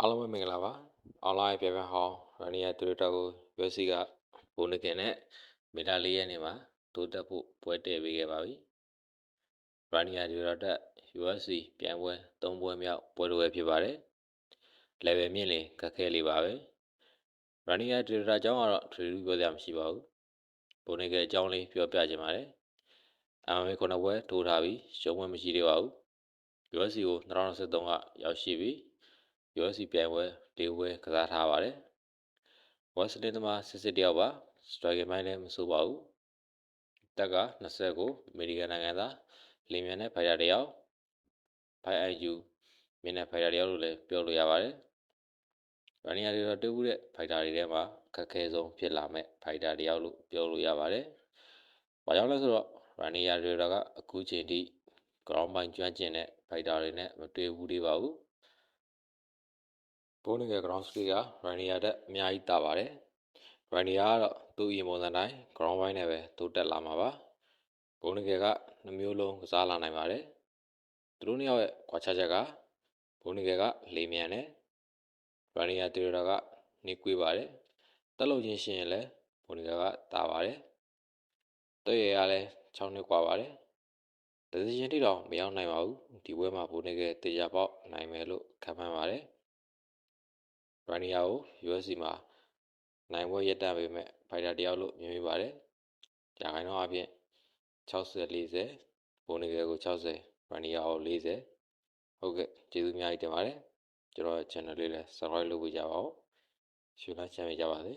အားလုံးပဲမင်္ဂလာပါ online ပြပြဟောင်းရန်နီယာတူရတာကို USC ကဘုန်းကြီးနဲ့မီတာ4ရက်နေမှာတိုးတက်ဖို့ပွဲတည်ပေးခဲ့ပါပြီရန်နီယာတူရတာ USC ပြိုင်ပွဲ3ပွဲမြောက်ပွဲတော်ပဲဖြစ်ပါတယ် level မြင့်လေခက်ခဲလေးပါပဲရန်နီယာတူရတာအကြောင်းကတော့ထရီလူပြောစရာမရှိပါဘူးဘုန်းကြီးကအကြောင်းလေးပြောပြချင်ပါတယ်MMA ခုနှစ်ပွဲထိုးထားပြီးရှုံးပွဲမရှိသေးပါဘူး USC ကို2023ကရောက်ရှိပြီးUSC ပြိုင်ပွဲ၄ပွဲကစားထားပါတယ်။ Wrestling သမားစစ်တယောက်ပါ Striking မိုင်းလည်းမဆိုးပါဘူး။တက်က20ကိုအမေရိကန်နိုင်ငံသားလင်မြန်တဲ့ဖိုင်တာတယောက် 5IU မြင့်တဲ့ဖိုင်တာတယောက်လို့လည်းပြောလို့ရပါတယ်။ရန်နီယာတွေတော့တွေ့ဘူးတဲ့ဖိုင်တာတွေထဲမှာခက်ခဲဆုံးဖြစ်လာမဲ့ဖိုင်တာတယောက်လို့ပြောလို့ရပါတယ်။ဘာကြောင့်လဲဆိုတော့ရန်နီယာတွေကအခုချိန်ထိ ground ပိုင်းကျွမ်းကျင်တဲ့ဖိုင်တာတွေနဲ့မတွေ့ဘူးသေးပါဘူး။ဘုန်းကြီးက ground speed က Rania တက်အများကြီးတာပါတယ်။ Rania ကတော့သူ့အရင်ပုံစံတိုင်း ground ပိုင်းနဲ့ပဲတိုးတက်လာမှာပါ။ဘုန်းကြီးကနှမျိုးလုံးကစားလာနိုင်ပါတယ်။သူတို့နှစ်ယောက်ရဲ့ကွာခြားချက်ကဘုန်းကြီးကလေမြန်တယ်။ Rania တူရတာကနှီးကွေးပါတယ်။တက်လို့ချင်းရှင်ရင်လည်းဘုန်းကြီးကတာပါတယ်။တွေ့ရလည်း6နှစ်กว่าပါတယ်။decision တိတော့မရောက်နိုင်ပါဘူး။ဒီပွဲမှာဘုန်းကြီးကတေချာပေါက်နိုင်မယ်လို့ခန့်မှန်းပါတယ်။ရန်နီယာကို USC မှာနိုင်ပွဲရတတ်ပေမဲ့ဖိုင်တာတယောက်လို့မြင်မိပါတယ်။ကြာခိုင်တော့အပြင်60-40ဘုန်းကြီးကို60ရန်နီယာကို40ဟုတ်ကဲ့ကျေးဇူးအများကြီးတင်ပါတယ်ကျွန်တော် channel လေးလည်း subscribe လုပ်ပေးကြပါဦးရှုလိုက်ချမ်းမြေ့ကြပါစေ